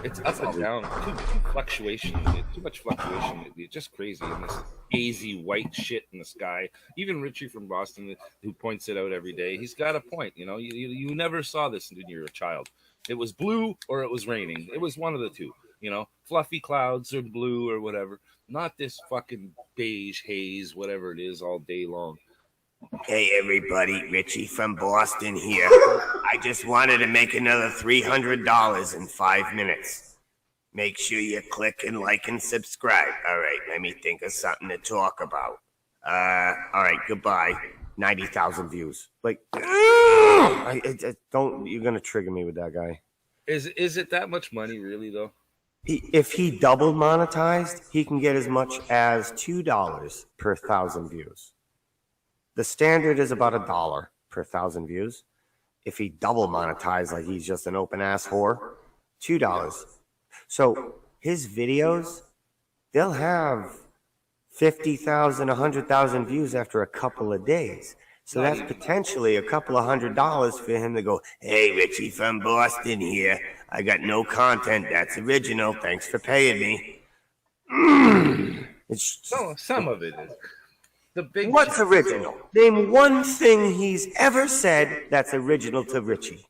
It's up and down. Too much fluctuation. It's just crazy. And this hazy white shit in the sky. Even Richie from Boston, who points it out every day, he's got a point. You never saw this when you were a child. It was blue or it was raining. It was one of the two. Fluffy clouds or blue or whatever. Not this fucking beige haze, whatever it is, all day long. Hey everybody, Richie from Boston here. I just wanted to make another $300 in 5 minutes. Make sure you click and like and subscribe. All right, let me think of something to talk about. All right, goodbye. 90,000 views. Like, don't. You're gonna trigger me with that guy. Is it that much money, really, though? If he double monetized, he can get as much as $2 per 1,000 views. The standard is about $1 per 1,000 views. If he double monetized, like he's just an open ass whore, $2. So his videos, they'll have 50,000, 100,000 views after a couple of days. So that's potentially a couple of $100 for him to go, hey, Richie from Boston here. I got no content that's original. Thanks for paying me. Some of it is. What's original? Name one thing he's ever said that's original to Richie.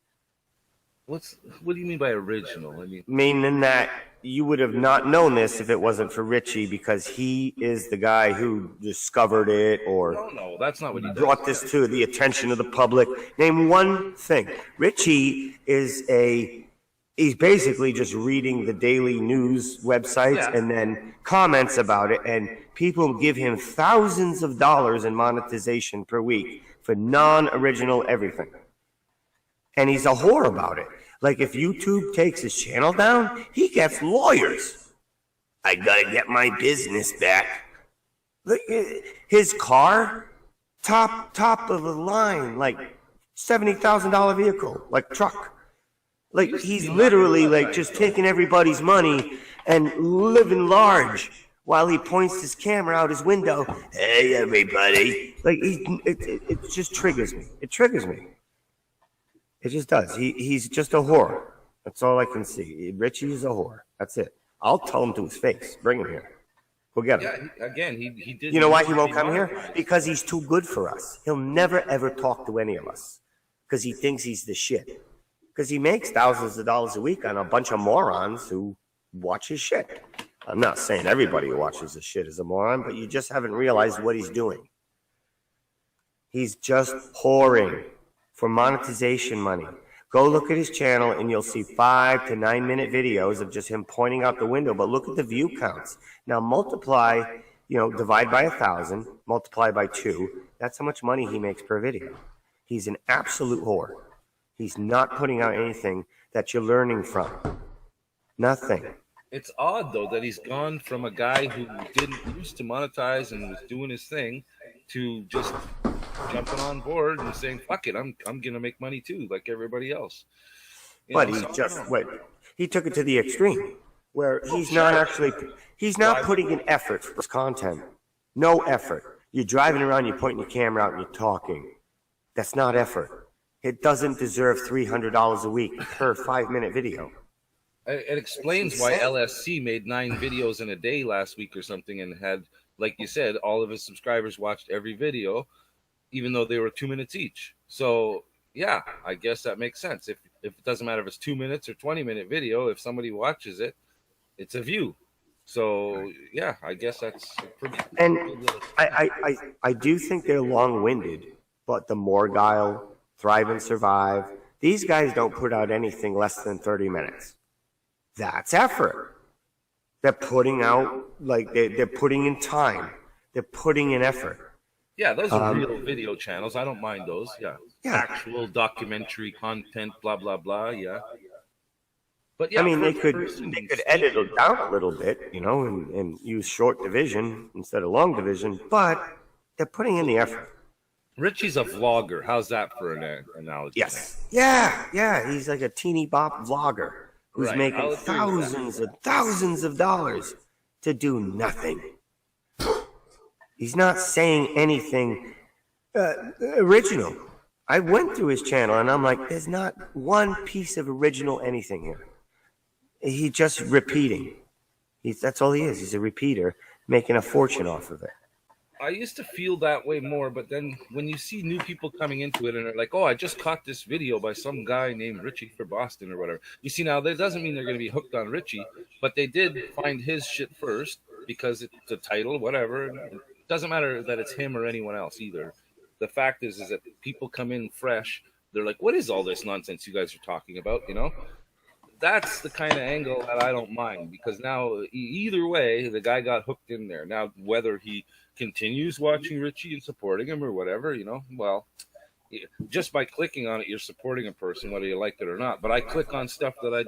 What do you mean by original? Meaning that you would have not known this if it wasn't for Richie, because he is the guy who discovered it or no, that's not what he brought this to the attention of the public. Name one thing. Richie is he's basically just reading the daily news websites and then comments about it, and people give him thousands of dollars in monetization per week for non-original everything. And he's a whore about it. Like, if YouTube takes his channel down, he gets lawyers. I gotta get my business back. Look, his car, top of the line, like $70,000 vehicle, like truck. Like, he's literally like just taking everybody's money and living large while he points his camera out his window. Hey, everybody. Like, it just triggers me. It triggers me. It just does. He's just a whore. That's all I can see. Richie is a whore. That's it. I'll tell him to his face. Bring him here. Go get him. Yeah, again, he did. You know why he won't come here? Because he's too good for us. He'll never, ever talk to any of us because he thinks he's the shit. Because he makes thousands of dollars a week on a bunch of morons who watch his shit. I'm not saying everybody who watches his shit is a moron, but you just haven't realized what he's doing. He's just whoring for monetization money. Go look at his channel and you'll see 5 to 9 minute videos of just him pointing out the window. But look at the view counts. Now multiply, divide by 1,000, multiply by 2. That's how much money he makes per video. He's an absolute whore. He's not putting out anything that you're learning from. Nothing. It's odd, though, that he's gone from a guy who didn't used to monetize and was doing his thing to just jumping on board and saying, fuck it, I'm going to make money too, like everybody else. But he took it to the extreme where he's not putting in effort for his content. No effort. You're driving around, you're pointing your camera out and you're talking. That's not effort. It doesn't deserve $300 a week per 5-minute video. It explains why LSC made 9 videos in a day last week or something and had, like you said, all of his subscribers watched every video, even though they were 2 minutes each. So, yeah, I guess that makes sense. If it doesn't matter if it's 2 minutes or 20-minute video, if somebody watches it, it's a view. So, yeah, I guess that's pretty. And I do think they're long-winded, but the Morgile, Thrive and Survive, these guys don't put out anything less than 30 minutes. That's effort. They're putting out, like, they're putting in time. They're putting in effort. Yeah, those are real video channels. I don't mind those. Yeah. Actual documentary content, blah, blah, blah. Yeah. But yeah, I mean, they could edit it down a little bit, and use short division instead of long division, but they're putting in the effort. Richie's a vlogger. How's that for an analogy? Yes. Yeah. He's like a teeny bop vlogger who's making thousands of dollars to do nothing. He's not saying anything original. I went through his channel and I'm like, there's not one piece of original anything here. He's just repeating. That's all he is. He's a repeater making a fortune off of it. I used to feel that way more, but then when you see new people coming into it and they're like, "Oh, I just caught this video by some guy named Richie for Boston or whatever," you see now that doesn't mean they're going to be hooked on Richie, but they did find his shit first because it's the title, whatever. It doesn't matter that it's him or anyone else either. The fact is that people come in fresh. They're like, "What is all this nonsense you guys are talking about?" You know, that's the kind of angle that I don't mind because now either way, the guy got hooked in there. Now, whether he continues watching Richie and supporting him or whatever, you know, well, just by clicking on it, you're supporting a person, whether you like it or not. But I click on stuff that I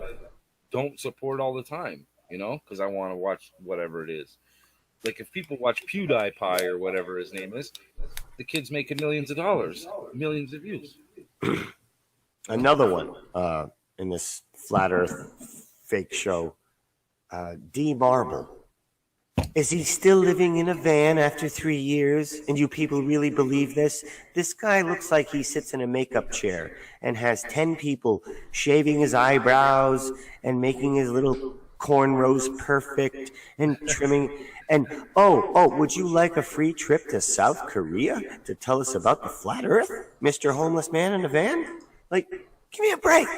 don't support all the time, you know, because I want to watch whatever it is. Like if people watch PewDiePie or whatever his name is, the kid's making millions of dollars, millions of views. Another one in this flat Earth fake show, D Marble. Is he still living in a van after 3 years? And you people really believe this? This guy looks like he sits in a makeup chair and has 10 people shaving his eyebrows and making his little cornrows perfect and trimming. And would you like a free trip to South Korea to tell us about the flat Earth, Mr. Homeless Man in a van? Like, give me a break.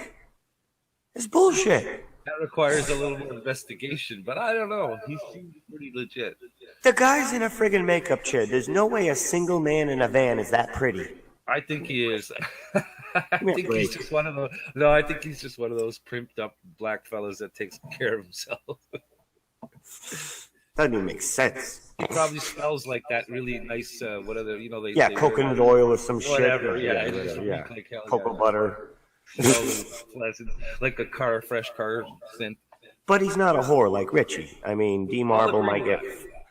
It's bullshit. That requires a little more investigation, but I don't know. He seems pretty legit. The guy's in a friggin' makeup chair. There's no way a single man in a van is that pretty. I think he is. I think he's just one of those. No, I think he's just one of those primped up black fellas that takes care of himself. Doesn't even make sense. He probably smells like that really nice, whatever, you know, they coconut oil or some whatever, shit. Yeah. Like hell, cocoa butter. Pleasant, like a fresh car scent. But he's not a whore like Richie. I mean, D Marble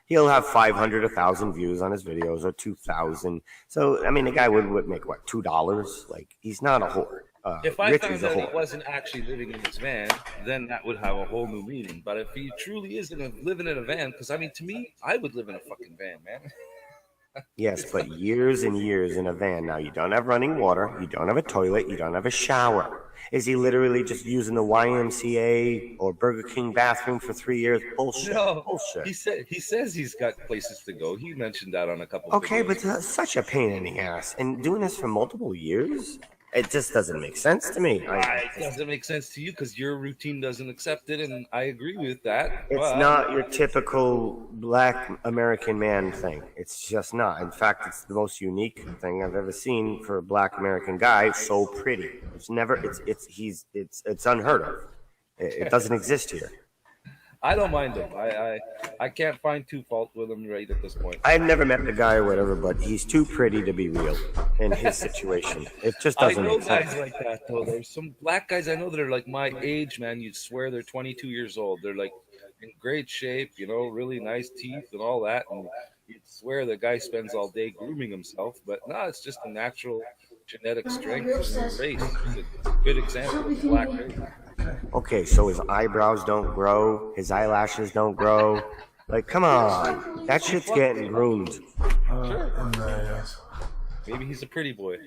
he'll have 500, 1,000 views on his videos or 2,000. So, I mean, the guy would make what, $2? Like, he's not a whore. If I found out he wasn't actually living in his van, then that would have a whole new meaning. But if he truly is living in a van, because I mean, to me, I would live in a fucking van, man. Yes, but years and years in a van. Now, you don't have running water, you don't have a toilet, you don't have a shower. Is he literally just using the YMCA or Burger King bathroom for 3 years? Bullshit. No, bullshit. He says he's got places to go. He mentioned that on a couple. Okay, videos. but such a pain in the ass, and doing this for multiple years. It just doesn't make sense to me. It doesn't make sense to you because your routine doesn't accept it, and I agree with that. It's not your typical black American man thing. It's just not. In fact, it's the most unique thing I've ever seen for a black American guy. So pretty. It's never. It's unheard of. It doesn't exist here. I don't mind him. I can't find too fault with him right at this point. I've never met the guy or whatever, but he's too pretty to be real in his situation. It just doesn't make sense. I know guys like that, though. There's some black guys I know that are like my age, man. You'd swear they're 22 years old. They're like in great shape, you know, really nice teeth and all that. And you'd swear the guy spends all day grooming himself. But no, it's just a natural genetic strength and race. It's a good example of black race. Okay, so his eyebrows don't grow, his eyelashes don't grow. Like, come on, that shit's getting groomed. Sure. Maybe he's a pretty boy.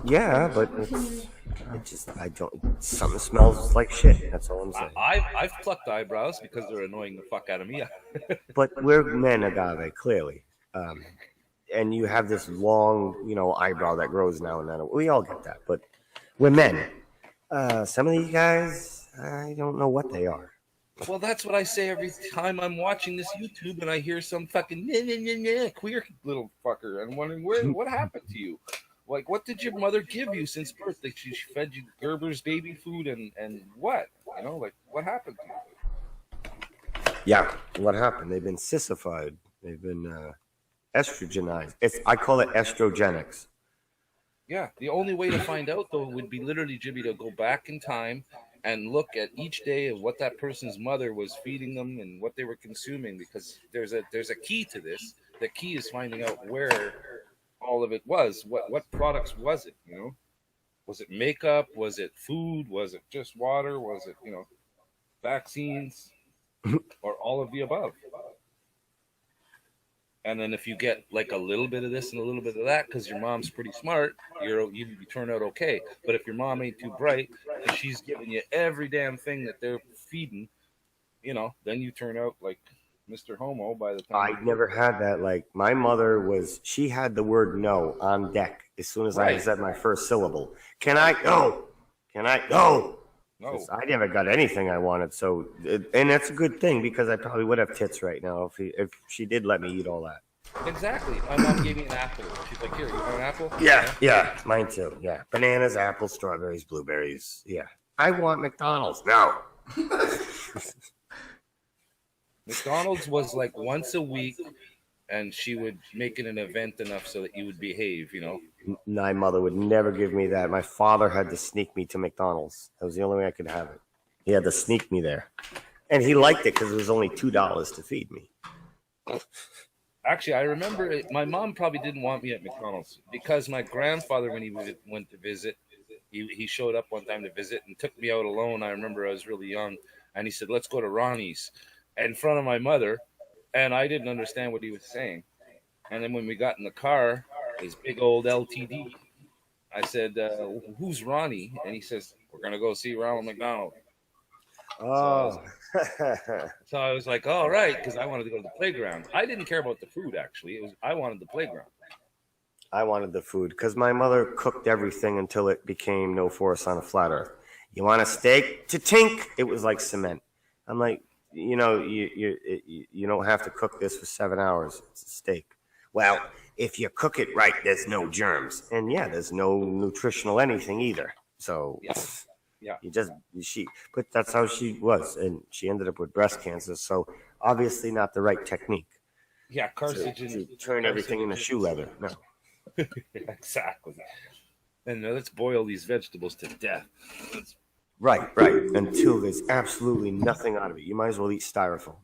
Yeah, but something smells like shit. That's all I'm saying. I've plucked eyebrows because they're annoying the fuck out of me. But we're men, Agave, clearly. And you have this long, eyebrow that grows now and then. We all get that, but we're men. Some of these guys, I don't know what they are. Well, that's what I say every time I'm watching this YouTube and I hear some fucking queer little fucker. And I'm wondering, what happened to you? Like, what did your mother give you since birth? Like, she fed you Gerber's baby food and what? Like, what happened to you? Yeah, what happened? They've been sissified. They've been estrogenized. I call it estrogenics. Yeah, the only way to find out, though, would be literally, Jibby, to go back in time and look at each day of what that person's mother was feeding them and what they were consuming, because there's a key to this. The key is finding out where all of it was. What products was it, Was it makeup? Was it food? Was it just water? Was it, vaccines? Or all of the above? And then if you get like a little bit of this and a little bit of that, because your mom's pretty smart, you turn out okay. But if your mom ain't too bright and she's giving you every damn thing that they're feeding, then you turn out like Mr. Homo by the time. I never had that. Like my mother she had the word no on deck as soon as I said my first syllable. Can I go? Can I go? No. I never got anything I wanted. So, and that's a good thing because I probably would have tits right now if she did let me eat all that. Exactly. My mom gave me an apple. She's like, here, you want an apple? Yeah, mine too. Yeah, bananas, apples, strawberries, blueberries. Yeah, I want McDonald's. No. McDonald's was like once a week, and she would make it an event enough so that you would behave, My mother would never give me that. My father had to sneak me to McDonald's. That was the only way I could have it. He had to sneak me there. And he liked it because it was only $2 to feed me. Actually, I remember my mom probably didn't want me at McDonald's because my grandfather, when he went to visit, he showed up one time to visit and took me out alone. I remember I was really young, and he said, let's go to Ronnie's in front of my mother, and I didn't understand what he was saying. And then when we got in the car, his big old LTD, I said, who's Ronnie? And he says, we're going to go see Ronald McDonald. Oh. So I was like, all right, because I wanted to go to the playground. I didn't care about the food, actually. I wanted the playground. I wanted the food because my mother cooked everything until it became no force on a flat earth. You want a steak? Tink! It was like cement. I'm like, you don't have to cook this for 7 hours. It's a steak. Well, if you cook it right, there's no germs. And yeah, there's no nutritional anything either. So yeah. But that's how she was. And she ended up with breast cancer. So obviously not the right technique. Yeah, carcinogen. To turn everything into shoe leather. No. Exactly. And let's boil these vegetables to death. Right. Until there's absolutely nothing out of it. You might as well eat styrofoam.